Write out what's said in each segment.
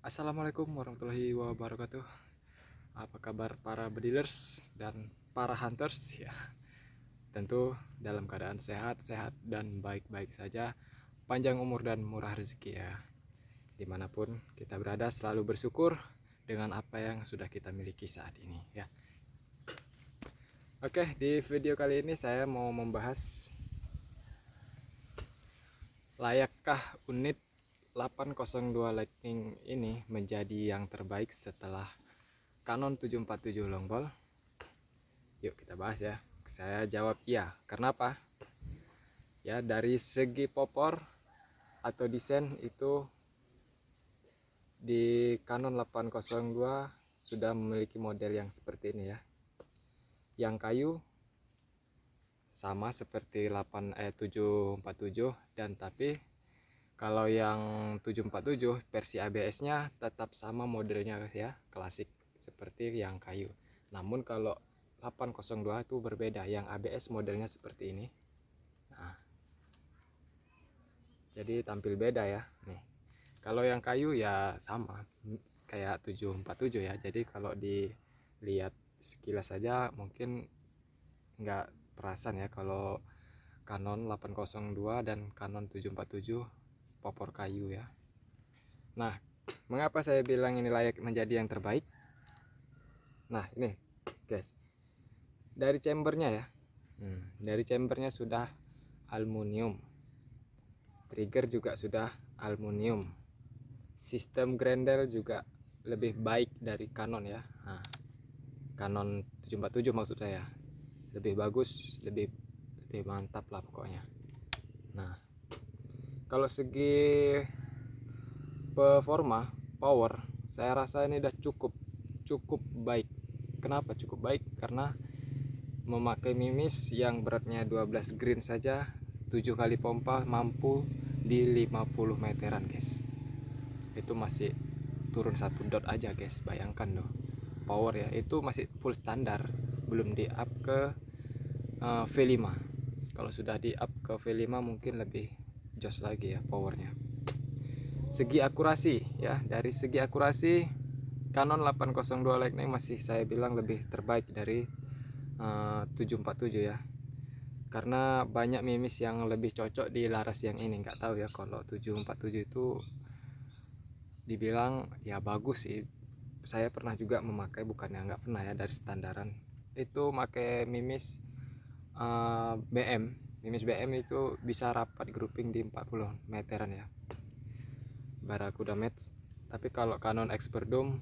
Assalamualaikum warahmatullahi wabarakatuh. Apa kabar para bedilers dan para hunters ya? Tentu dalam keadaan sehat dan baik-baik saja. Panjang umur dan murah rezeki ya. Dimanapun kita berada selalu bersyukur dengan apa yang sudah kita miliki saat ini ya. Oke, di video kali ini saya mau membahas layakkah unit 802 Lightning ini menjadi yang terbaik setelah Canon 747 long ball. Yuk kita bahas ya. Saya jawab iya. Kenapa? Ya, dari segi popor atau desain itu di Canon 802 sudah memiliki model yang seperti ini ya. Yang kayu sama seperti 747, dan tapi kalau yang 747 versi ABS-nya tetap sama modelnya ya, klasik seperti yang kayu. Namun kalau 802 itu berbeda, yang ABS modelnya seperti ini. Nah, jadi tampil beda ya. Nih, kalau yang kayu ya sama kayak 747 ya. Jadi kalau dilihat sekilas saja mungkin nggak perasan ya kalau Canon 802 dan Canon 747 popor kayu ya. Nah, mengapa saya bilang ini layak menjadi yang terbaik? Nah, ini guys, dari chambernya ya. Dari chambernya sudah aluminium, trigger juga sudah aluminium, sistem grendel juga lebih baik dari Canon ya. Nah, Canon 747 maksud saya, lebih bagus, lebih mantap lah pokoknya. Nah, kalau segi performa power, saya rasa ini udah cukup baik. Kenapa cukup baik? Karena memakai mimis yang beratnya 12 green saja 7 kali pompa mampu di 50 meteran guys. Itu masih turun 1 dot aja guys, bayangkan loh. Power ya, itu masih full standar, belum di up ke V5. Kalau sudah di up ke V5 mungkin lebih jos lagi ya powernya. Segi akurasi ya, dari segi akurasi Canon 802 Lightning masih saya bilang lebih terbaik dari 747 ya, karena banyak mimis yang lebih cocok di laras yang ini. Nggak tahu ya, kalau 747 itu dibilang ya bagus sih. Saya pernah juga memakai, bukannya nggak pernah ya, dari standaran itu pakai mimis BM itu bisa rapat grouping di 40 meteran ya, Barracuda Match. Tapi kalau Canon Expert Dome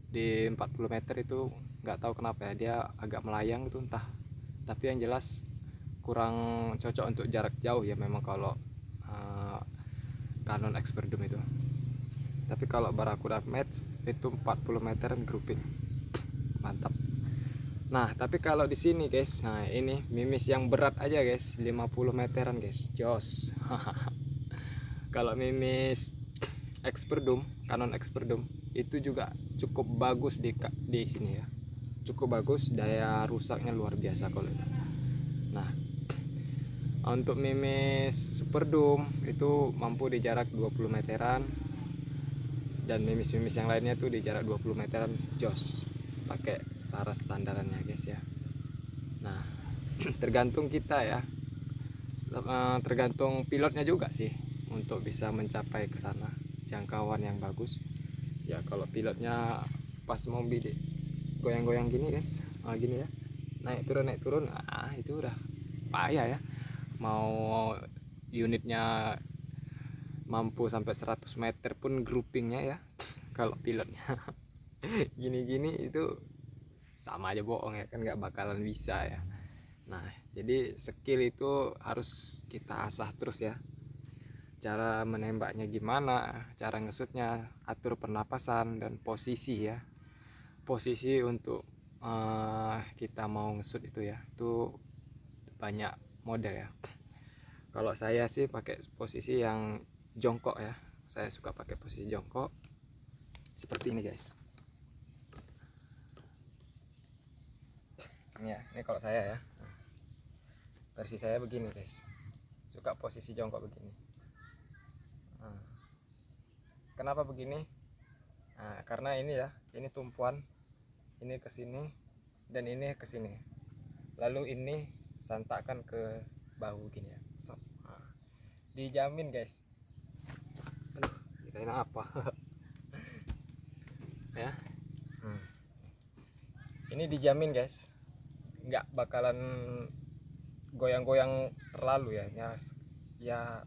di 40 meter itu nggak tahu kenapa ya, dia agak melayang itu entah. Tapi yang jelas kurang cocok untuk jarak jauh ya memang kalau Canon Expert Dome itu. Tapi kalau Barracuda Match itu 40 meteran grouping, mantap. Nah, tapi kalau di sini guys, nah ini mimis yang berat aja guys, 50 meteran guys, jos. Kalau mimis Expert Dome, Canon Expert Dome itu juga cukup bagus di sini ya. Cukup bagus, daya rusaknya luar biasa kalau itu. Nah, untuk mimis Super Dome itu mampu di jarak 20 meteran, dan mimis-mimis yang lainnya tuh di jarak 20 meteran jos, pakai laras standarannya guys ya. Nah, tergantung kita ya, tergantung pilotnya juga sih untuk bisa mencapai ke sana jangkauan yang bagus ya. Kalau pilotnya pas mau bidik goyang-goyang gini guys, gini ya, naik turun, itu udah payah ya. Mau unitnya mampu sampai 100 meter pun groupingnya ya, kalau pilotnya gini-gini itu sama aja bohong ya kan, nggak bakalan bisa ya. Nah, jadi skill itu harus kita asah terus ya. Cara menembaknya gimana, cara ngesutnya, atur pernapasan dan posisi ya. Posisi untuk kita mau ngesut itu ya, itu banyak model ya. Kalau saya sih pakai posisi yang jongkok ya. Saya suka pakai posisi jongkok seperti ini guys. Ini kalau saya ya, versi saya begini guys, suka posisi jongkok begini. Kenapa begini? Nah, karena ini ya, ini tumpuan, ini ke sini dan ini ke sini. Lalu ini santakkan ke bahu gini ya. Nah, dijamin guys. Aduh, kirain apa? Ya. Ini dijamin guys, nggak bakalan goyang-goyang terlalu ya. Ya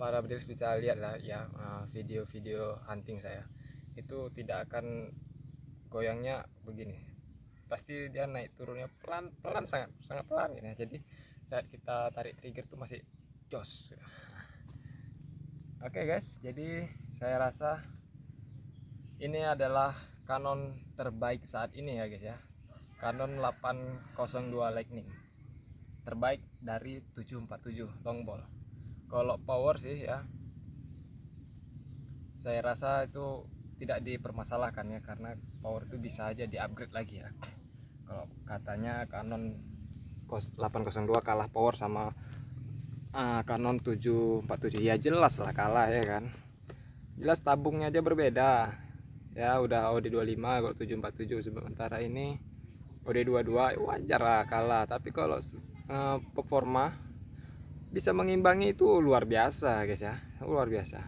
para bedilis bisa lihat lah ya, video-video hunting saya itu tidak akan goyangnya begini, pasti dia naik turunnya pelan-pelan, sangat pelan ya. Jadi saat kita tarik trigger tuh masih jos. Oke guys, jadi saya rasa ini adalah Canon terbaik saat ini ya guys ya, Canon 802 Lightning terbaik dari 747 long ball. Kalau power sih ya, saya rasa itu tidak dipermasalahkan ya, karena power itu bisa aja di upgrade lagi ya. Kalau katanya Canon 802 kalah power sama Canon 747, ya jelas lah kalah ya kan, jelas tabungnya aja berbeda ya. Udah OD25 kalau 747, sementara ini OD22, wajar lah kalah. Tapi kalau performa bisa mengimbangi itu luar biasa guys ya, luar biasa.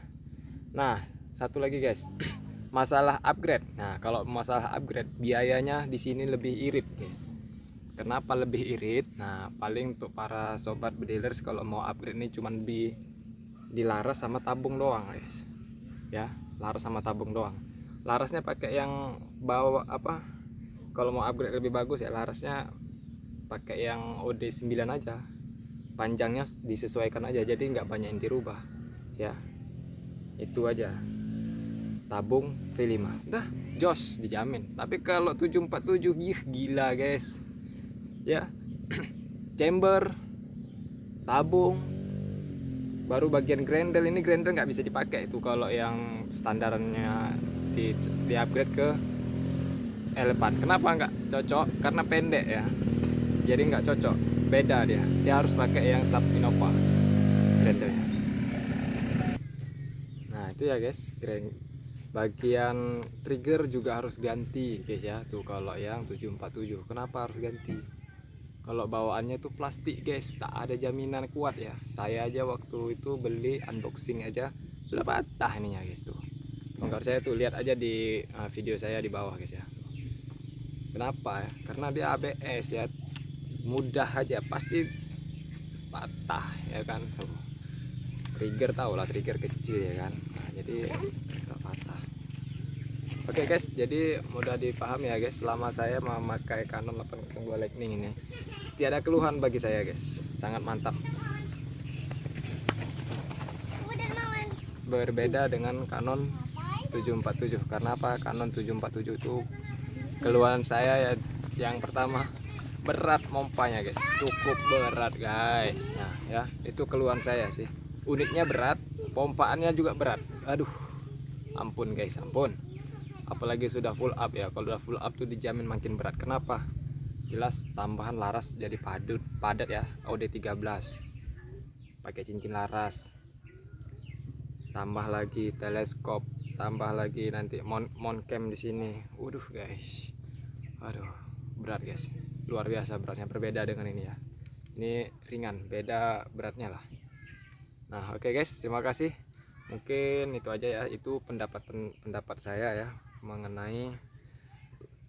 Nah satu lagi guys, masalah upgrade. Nah kalau masalah upgrade, biayanya di sini lebih irit guys. Kenapa lebih irit? Nah paling untuk para sobat bedielers kalau mau upgrade ini cuman di laras sama tabung doang guys ya, laras sama tabung doang. Larasnya pakai yang bawa apa, kalau mau upgrade lebih bagus ya larasnya pakai yang OD9 aja, panjangnya disesuaikan aja, jadi nggak banyak yang dirubah ya. Itu aja, tabung V5 udah jos dijamin. Tapi kalau 747 gila guys ya. Chamber, tabung, baru bagian grendel. Ini grendel nggak bisa dipakai itu kalau yang standarnya di upgrade ke L4. Kenapa nggak cocok? Karena pendek ya, jadi nggak cocok, beda dia harus pakai yang sub Innova grendelnya. Nah itu ya guys, bagian trigger juga harus ganti guys ya. Tuh kalau yang 747 kenapa harus ganti? Kalau bawaannya tuh plastik guys, tak ada jaminan kuat ya. Saya aja waktu itu beli unboxing aja sudah patah ininya guys tuh. Bongkar saya tuh, lihat aja di video saya di bawah guys ya. Kenapa ya? Karena dia ABS ya, mudah aja pasti patah ya kan. Trigger tau lah, trigger kecil ya kan. Nah jadi tak patah. Oke guys, jadi mudah dipahami ya guys, selama saya memakai Canon 802 Lightning ini tiada keluhan bagi saya guys, sangat mantap. Berbeda dengan Canon 747. Karena apa? Canon 747 itu keluhan saya ya, yang pertama berat mompanya guys, cukup berat guys. Nah ya itu keluhan saya sih, unitnya berat, pompaannya juga berat. Aduh ampun guys, ampun. Apalagi sudah full up ya, kalau udah full up tuh dijamin makin berat. Kenapa? Jelas tambahan laras jadi padat ya, OD13 pakai cincin laras, tambah lagi teleskop, tambah lagi nanti mount cam di sini. Waduh guys, aduh berat guys, luar biasa beratnya, berbeda dengan ini ya. Ini ringan, beda beratnya lah. Nah oke guys, terima kasih. Mungkin itu aja ya, itu pendapat saya ya mengenai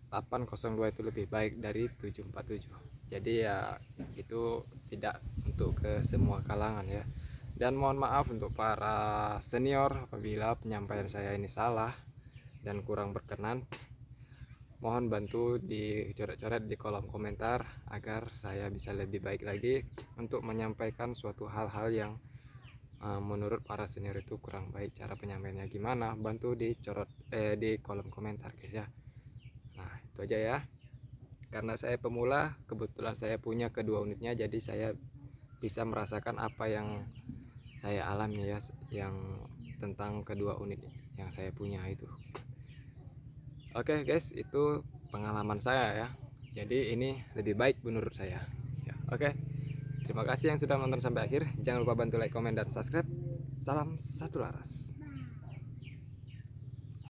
802 itu lebih baik dari 747. Jadi ya itu tidak untuk ke semua kalangan ya. Dan mohon maaf untuk para senior apabila penyampaian saya ini salah dan kurang berkenan. Mohon bantu dicoret-coret di kolom komentar agar saya bisa lebih baik lagi untuk menyampaikan suatu hal-hal yang menurut para senior itu kurang baik. Cara penyampaiannya gimana? Bantu dicoret di kolom komentar guys ya. Nah itu aja ya. Karena saya pemula, kebetulan saya punya kedua unitnya, jadi saya bisa merasakan apa yang saya alami ya, yang tentang kedua unit yang saya punya itu. Oke guys, itu pengalaman saya ya. Jadi ini lebih baik menurut saya ya. Oke, terima kasih yang sudah menonton sampai akhir. Jangan lupa bantu like, komen, dan subscribe. Salam satu laras.